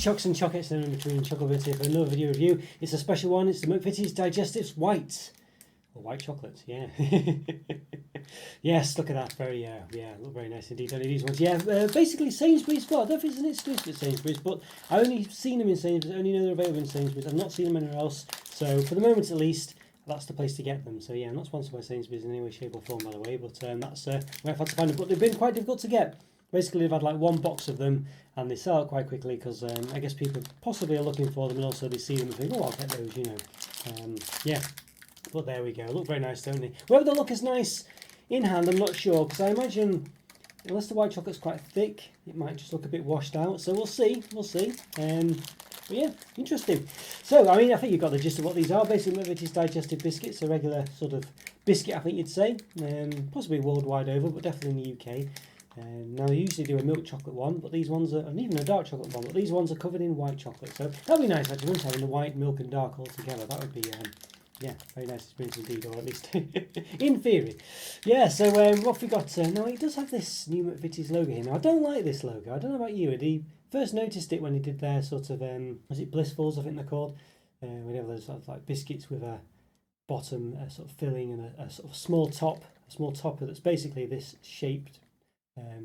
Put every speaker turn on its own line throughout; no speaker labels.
Chocks and Chocolates in between Roberto here for another video review. It's a special one. It's the McVitie's Digestives White. Or white chocolate, yeah. Yes, look at that. Very, look very nice indeed. Only these ones, yeah. Basically Sainsbury's. Well, I don't think it's an exclusive at Sainsbury's, but I only seen them in Sainsbury's. I only know they're available in Sainsbury's. I've not seen them anywhere else. So for the moment, at least, that's the place to get them. So yeah, I'm not sponsored by Sainsbury's in any way, shape, or form, by the way. But that's where I've had to find them. But they've been quite difficult to get. Basically, they've had like one box of them, and they sell out quite quickly because I guess people possibly are looking for them, and also they see them and think, oh, I'll get those, you know. Yeah. But there we go. Look very nice, don't they? Whether they look as nice in hand, I'm not sure, because I imagine unless the white chocolate's quite thick, it might just look a bit washed out. So we'll see. We'll see. But yeah, interesting. So I mean, I think you've got the gist of what these are. Basically, McVitie's digestive biscuits, a regular sort of biscuit, I think you'd say, possibly worldwide over, but definitely in the UK. Now they usually do a milk chocolate one, but these ones are, and even a dark chocolate one, but these ones are covered in white chocolate. So that'd be nice actually, having the white, milk and dark all together. That would be yeah, very nice experience indeed, or at least in theory. Yeah, so what have we got? Now it does have this new McVitie's logo here. Now I don't like this logo. I don't know about you. He first noticed it when he did their sort of was it Blissfuls, I think they're called. We have those sort of like biscuits with a bottom sort of filling and a sort of small topper that's basically this shaped.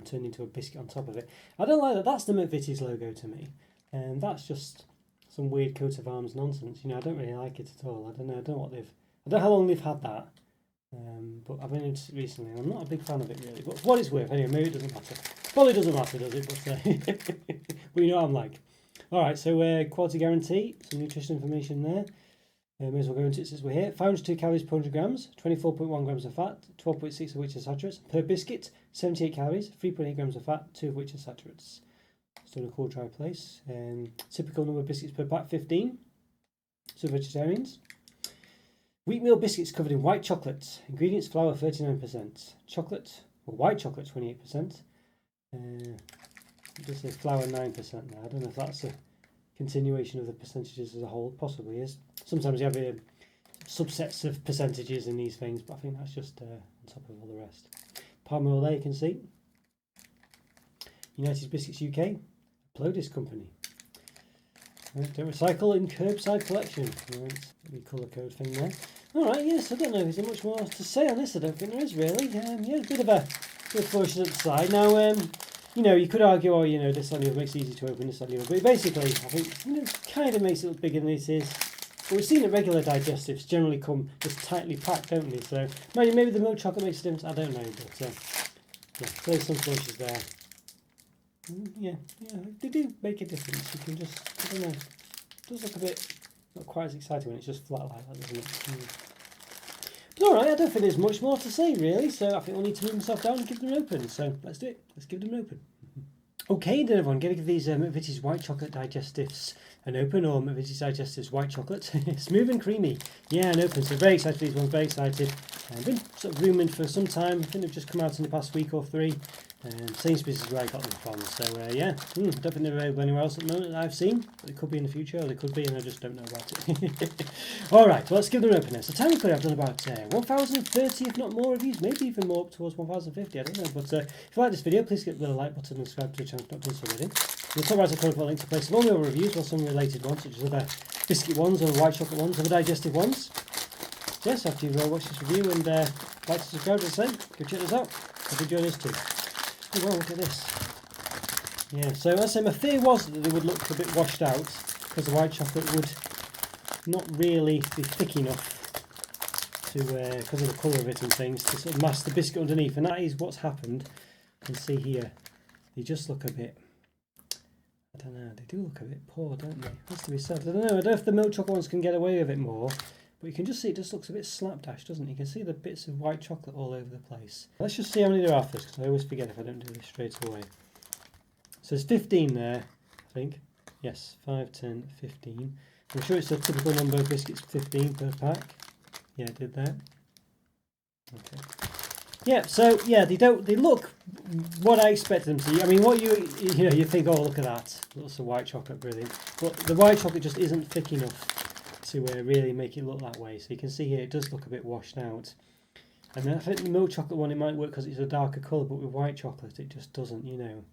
Turned into a biscuit on top of it. I don't like that. That's the McVitie's logo to me, and that's just some weird coat of arms nonsense. You know, I don't really like it at all. I don't know what they've. I don't know how long they've had that, but I've been into it recently. And I'm not a big fan of it really. But for what it's worth, anyway, maybe it doesn't matter. Probably doesn't matter, does it? But but you know what I'm like. All right, so quality guarantee, some nutrition information there. May as well go into it since we're here. 502 calories per 100 grams, 24.1 grams of fat, 12.6 of which are saturates. Per biscuit, 78 calories, 3.8 grams of fat, 2 of which are saturates. Still in a cool, dry place. Typical number of biscuits per pack, 15. So vegetarians. Wheatmeal biscuits covered in white chocolate. Ingredients: flour 39%, chocolate, or white chocolate 28%. It does say flour 9% now. I don't know if that's a continuation of the percentages as a whole. Possibly is. Sometimes you have subsets of percentages in these things, but I think that's just on top of all the rest. Palm oil there, you can see. United Biscuits UK, Plodis company. Right, don't recycle in curbside collection. Right, the colour code thing there. Alright, yes, I don't know, is there much more to say on this? I don't think there is really. Yeah, a bit of flourishes at the side. Now, you know, you could argue, oh, you know, this slightly makes it easy to open, this slightly, but basically, I think, you know, it kind of makes it look bigger than it is. But we've seen that regular digestives generally come just tightly packed, don't they? So maybe the milk chocolate makes a difference. I don't know, but yeah, there's some flourishes there. Yeah, they do make a difference. You can just, I don't know, it does look a bit not quite as exciting when it's just flat like that, doesn't it? But all right, I don't think there's much more to say really. So I think we'll need to move myself down and give them an open. So let's do it. Let's give them an open. Okay then everyone, going to give these McVitie's white chocolate digestives an open, or McVitie's digestives white chocolate. Smooth and creamy. Yeah, an open. So very excited for these ones, very excited. I've been sort of rumoured for some time. I think they've just come out in the past week or three. Sainsbury's is where I got them from. So yeah, I don't think they're available anywhere else at the moment that I've seen. But they could be in the future, or they could be, and I just don't know about it. Alright, well, let's give them an open now. So technically I've done about 1,030, if not more reviews, maybe even more up towards 1,050, I don't know. But if you like this video, please click the like button and subscribe to the channel if you've not done so already. In the top right, I've got a link to place of all my other reviews, or some related ones, such as other biscuit ones, or white chocolate ones, or the digestive ones. Yes, after you've watched this review and like to subscribe, as I say, go check this out. Hope you enjoy this too. Oh well, look at this. Yeah, so as I say, my fear was that they would look a bit washed out because the white chocolate would not really be thick enough to, because of the colour of it and things, to sort of mask the biscuit underneath, and that is what's happened. You can see here, they just look a bit, I don't know, they do look a bit poor, don't they? Has to be said. I don't know, I don't know if the milk chocolate ones can get away with it more. But you can just see it just looks a bit slapdash, doesn't it? You can see the bits of white chocolate all over the place. Let's just see how many there are first, because I always forget if I don't do this straight away. So there's 15 there, I think. Yes, 5, 10, 15. I'm sure it's a typical number of biscuits, 15 per pack. Yeah, I did that. Okay. Yeah, so yeah, they look what I expected them to. I mean, what you know, you think, oh, look at that, lots of white chocolate, brilliant. But the white chocolate just isn't thick enough to really make it look that way. So you can see here it does look a bit washed out. And then I think the milk chocolate one, it might work because it's a darker colour, but with white chocolate it just doesn't, you know.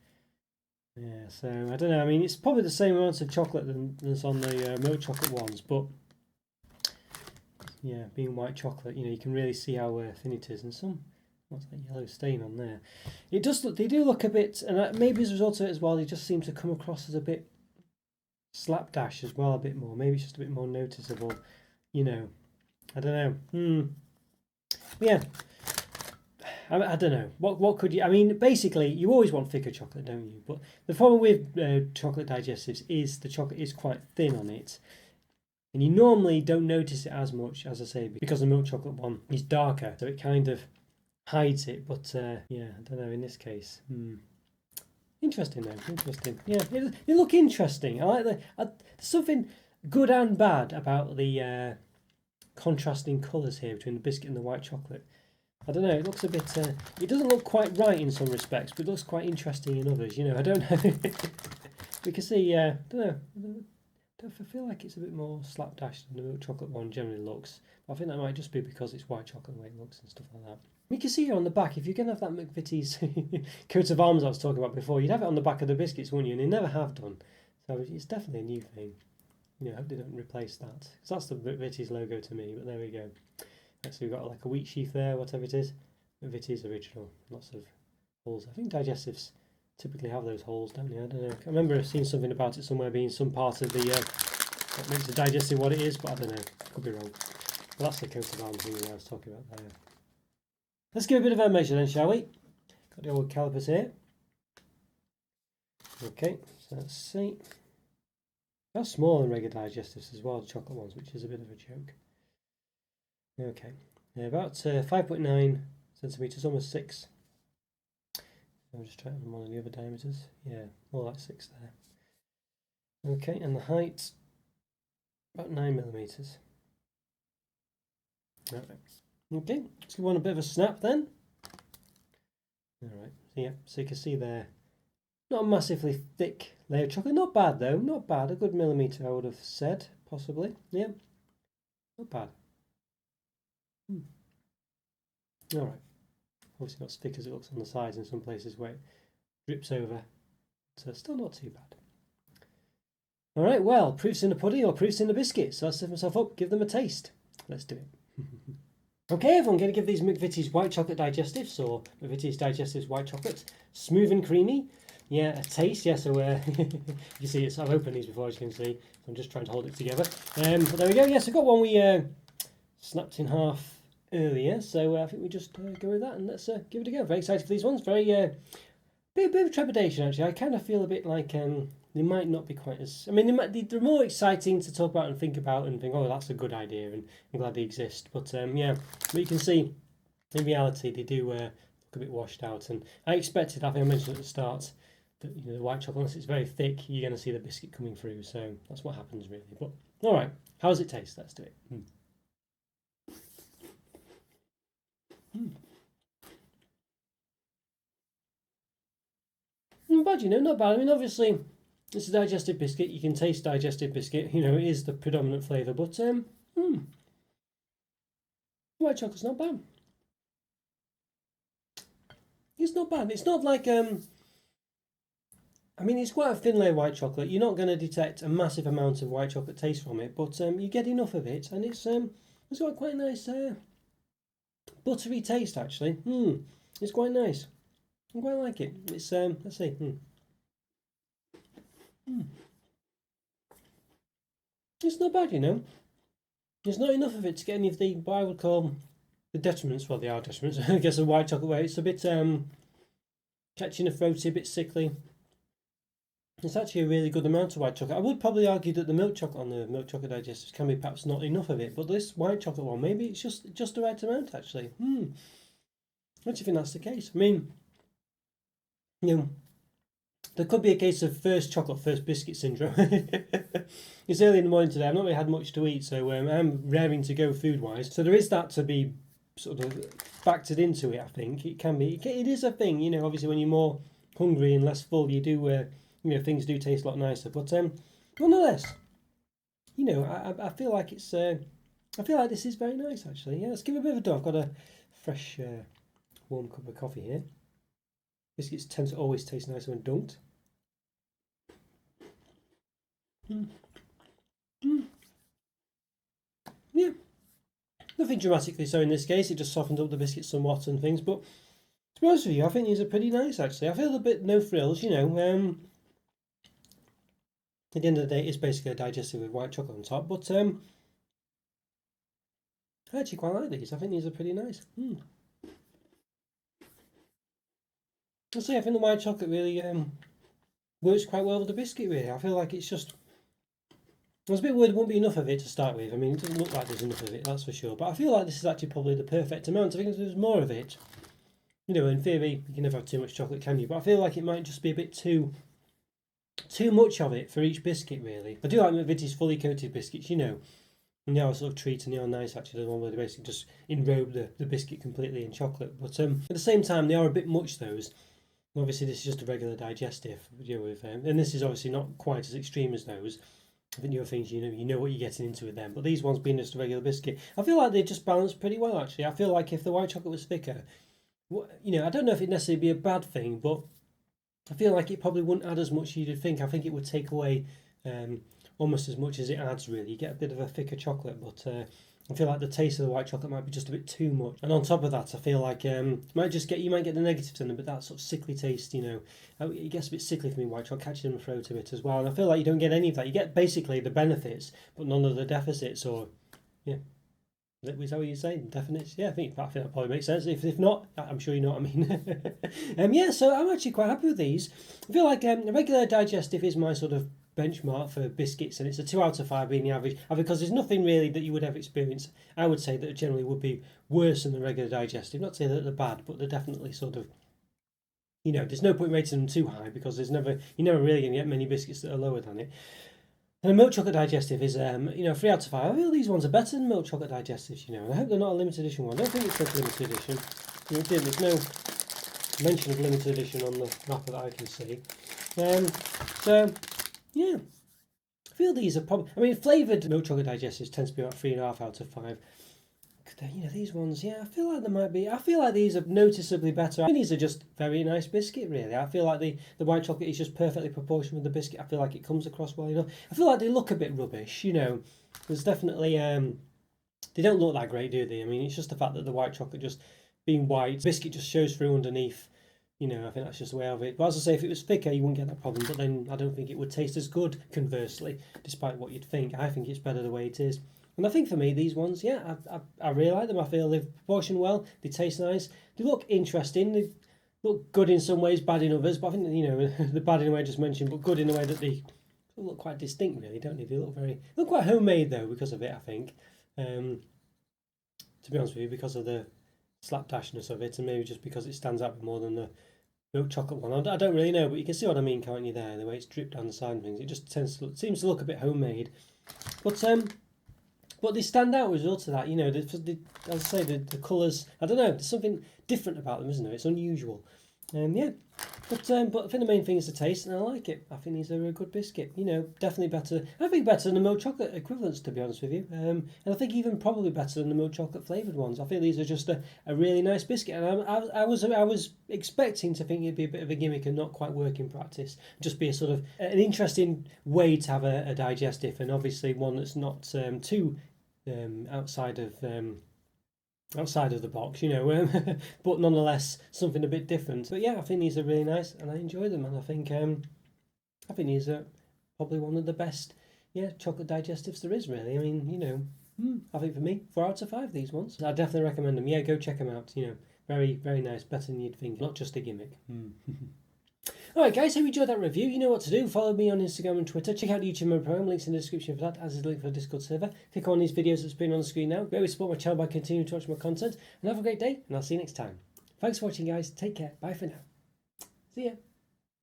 Yeah, so I don't know. I mean, it's probably the same amount of chocolate that's on the milk chocolate ones, but yeah, being white chocolate, you can really see how thin it is, and what's that yellow stain on there? It does look. They do look a bit, and maybe as a result of it as well, they just seem to come across as a bit slapdash as well, a bit more. Maybe it's just a bit more noticeable. I don't know. Yeah. I don't know. What could you? I mean, basically, you always want thicker chocolate, don't you? But the problem with chocolate digestives is the chocolate is quite thin on it, and you normally don't notice it as much, as I say, because the milk chocolate one is darker, so it kind of hides it. But yeah, I don't know. In this case, interesting though. Interesting. Yeah, they look interesting. I like there's something good and bad about the contrasting colours here between the biscuit and the white chocolate. I don't know, it looks a bit, it doesn't look quite right in some respects, but it looks quite interesting in others, I don't know. We can see, I don't know, I feel like it's a bit more slapdash than the milk chocolate one generally looks. I think that might just be because it's white chocolate the way it looks and stuff like that. You can see here on the back, if you're going to have that McVitie's coat of arms I was talking about before, you'd have it on the back of the biscuits, wouldn't you? And they never have done. So it's definitely a new thing. I hope they don't replace that. Because that's the McVitie's logo to me, but there we go. So we've got like a wheat sheaf there, whatever it is. McVitie's original, lots of holes. I think digestives typically have those holes, don't they? I don't know. I remember seeing something about it somewhere being some part of the what makes the digestive what it is, but I don't know. Could be wrong. Well, that's the coat of arms thing I was talking about there. Let's give a bit of a measure then, shall we? Got the old calipers here. Okay, so let's see. They're smaller than regular digestives as well, the chocolate ones, which is a bit of a joke. Okay, about 5.9 centimetres, almost 6. I'll just try it on one of the other diameters. Yeah, more like 6 there. Okay, and the height, about 9 millimetres. Alright. Okay, let's give one a bit of a snap then. Alright, so you can see there, not a massively thick layer of chocolate. Not bad though, not bad. A good millimetre I would have said, possibly. Yeah, not bad. Alright, obviously not as thick as it looks on the sides in some places where it drips over, so still not too bad. Alright, well, proof's in the pudding or proof's in the biscuit, so I'll set myself up, give them a taste. Let's do it. Okay, everyone, going to give these McVitie's white chocolate digestives, or McVitie's digestives white chocolate, smooth and creamy. Yeah, a taste. Yeah, so you see, I've opened these before, as you can see. So I'm just trying to hold it together. But there we go. Yes, I've got one we snapped in half earlier, so I think we just go with that and let's give it a go. Very excited for these ones. Very bit of trepidation actually. I kind of feel a bit like they might not be quite as. I mean, they're more exciting to talk about and think about and think, oh, that's a good idea, and I'm glad they exist. But yeah, but you can see in reality they do look a bit washed out. And I expected, I think I mentioned at the start, that the white chocolate, unless it's very thick, you're going to see the biscuit coming through. So that's what happens really. But all right, how does it taste? Let's do it. Not bad, not bad. I mean, obviously, it's a digestive biscuit. You can taste digestive biscuit. It is the predominant flavour. But white chocolate's not bad. It's not bad. It's not like I mean, it's quite a thin layer of white chocolate. You're not going to detect a massive amount of white chocolate taste from it, but you get enough of it, and it's got quite a nice buttery taste actually. It's quite nice. I quite like it. It's let's see. It's not bad, There's not enough of it to get any of the what I would call the detriments. Well, they are detriments, I guess, of white chocolate way. It's a bit catching a throaty, a bit sickly. It's actually a really good amount of white chocolate. I would probably argue that the milk chocolate on the milk chocolate digestives can be perhaps not enough of it, but this white chocolate one, maybe it's just the right amount actually. I actually think that's the case. I mean, there could be a case of first chocolate, first biscuit syndrome. It's early in the morning today. I've not really had much to eat, so I'm raring to go food-wise. So there is that to be sort of factored into it. I think it can be. It is a thing, Obviously, when you're more hungry and less full, you do. Things do taste a lot nicer. But nonetheless, I feel like it's. I feel like this is very nice, actually. Yeah, let's give it a bit of a go. I've got a fresh, warm cup of coffee here. Biscuits tend to always taste nicer when dunked. Yeah, nothing dramatically so in this case. It just softened up the biscuit somewhat and things. But to be honest with you, I think these are pretty nice actually. I feel a bit no frills, you know. At the end of the day, it's basically a digestive with white chocolate on top. But I actually quite like these. I think these are pretty nice. I'll say I think the white chocolate really works quite well with the biscuit. Really, I feel like it's just. I was a bit worried there won't be enough of it to start with. I mean, it doesn't look like there's enough of it, that's for sure. But I feel like this is actually probably the perfect amount. I think if there's more of it, you know, in theory, you can never have too much chocolate, can you? But I feel like it might just be a bit too much of it for each biscuit, really. I do like McVitie's fully coated biscuits, you know. And they are sort of treat and they are nice, actually. The one where they basically just enrobe the biscuit completely in chocolate. But at the same time, they are a bit much, those. Obviously, this is just a regular digestive, you know, with and this is obviously not quite as extreme as those. I think the other things, you know what you're getting into with them. But these ones being just a regular biscuit, I feel like they just balance pretty well, actually. I feel like if the white chocolate was thicker, you know, I don't know if it'd necessarily be a bad thing, but I feel like it probably wouldn't add as much as you'd think. I think it would take away almost as much as it adds, really. You get a bit of a thicker chocolate, but I feel like the taste of the white chocolate might be just a bit too much. And on top of that, I feel like you might get the negatives in them, but that sort of sickly taste, you know, it gets a bit sickly for me, white chocolate, catching in my throat a bit as well. And I feel like you don't get any of that. You get basically the benefits, but none of the deficits, or, yeah. Is that what you say? Definites? Yeah, I think that probably makes sense. If not, I'm sure you know what I mean. Yeah, so I'm actually quite happy with these. I feel like a regular digestive is my sort of benchmark for biscuits, and it's a 2 out of 5 being the average. Because there's nothing really that you would ever experience, I would say, that generally would be worse than the regular digestive. Not to say that they're bad, but they're definitely sort of, you know, there's no point rating them too high because you're never really going to get many biscuits that are lower than it. And a milk chocolate digestive is, you know, 3 out of 5. I feel these ones are better than milk chocolate digestives, you know. And I hope they're not a limited edition one. I don't think it's a limited edition. You know, there's no mention of limited edition on the wrapper that I can see. So, yeah. I feel these are probably... I mean, flavoured milk chocolate digestives tends to be about 3.5 out of 5. You know, these ones, yeah, I feel like they might be. I feel like these are noticeably better. I mean, these are just very nice biscuit, really. I feel like the white chocolate is just perfectly proportioned with the biscuit. I feel like it comes across well enough. I feel like they look a bit rubbish, you know. There's definitely they don't look that great, do they? I mean, it's just the fact that the white chocolate just being white, biscuit just shows through underneath. You know, I think that's just the way of it. But as I say, if it was thicker, you wouldn't get that problem. But then I don't think it would taste as good, conversely, despite what you'd think. I think it's better the way it is. And I think for me, these ones, yeah, I really like them. I feel they've proportioned well. They taste nice. They look interesting. They look good in some ways, bad in others. But I think, you know, the bad in a way I just mentioned, but good in a way that they look quite distinct, really, don't they? They look quite homemade, though, because of it, I think. To be honest with you, because of the slapdashness of it, and maybe just because it stands out more than the milk chocolate one. I don't really know, but you can see what I mean, can't you, there? The way it's dripped down the side and things. It just seems to look a bit homemade. But they stand out as a result of that, you know. As I say, the colours. I don't know. There's something different about them, isn't there? It's unusual. Yeah. But I think the main thing is the taste, and I like it. I think these are a good biscuit. You know, definitely better. I think better than the milk chocolate equivalents, to be honest with you. And I think even probably better than the milk chocolate flavoured ones. I feel these are just a really nice biscuit. And I was expecting to think it'd be a bit of a gimmick and not quite work in practice. Just be a sort of an interesting way to have a digestive, and obviously one that's not too outside of the box, you know, but nonetheless something a bit different. But yeah, I think these are really nice, and I enjoy them, and I think these are probably one of the best, chocolate digestives there is, really. I mean, you know, I think for me, 4 out of 5 these ones. I definitely recommend them. Yeah, go check them out. You know, very, very nice, better than you'd think. Not just a gimmick. Alright guys, hope you enjoyed that review. You know what to do. Follow me on Instagram and Twitter. Check out the YouTube program. Links in the description for that, as is the link for the Discord server. Click on these videos that's been on the screen now. Go support my channel by continuing to watch my content. And have a great day, and I'll see you next time. Thanks for watching, guys. Take care. Bye for now. See ya.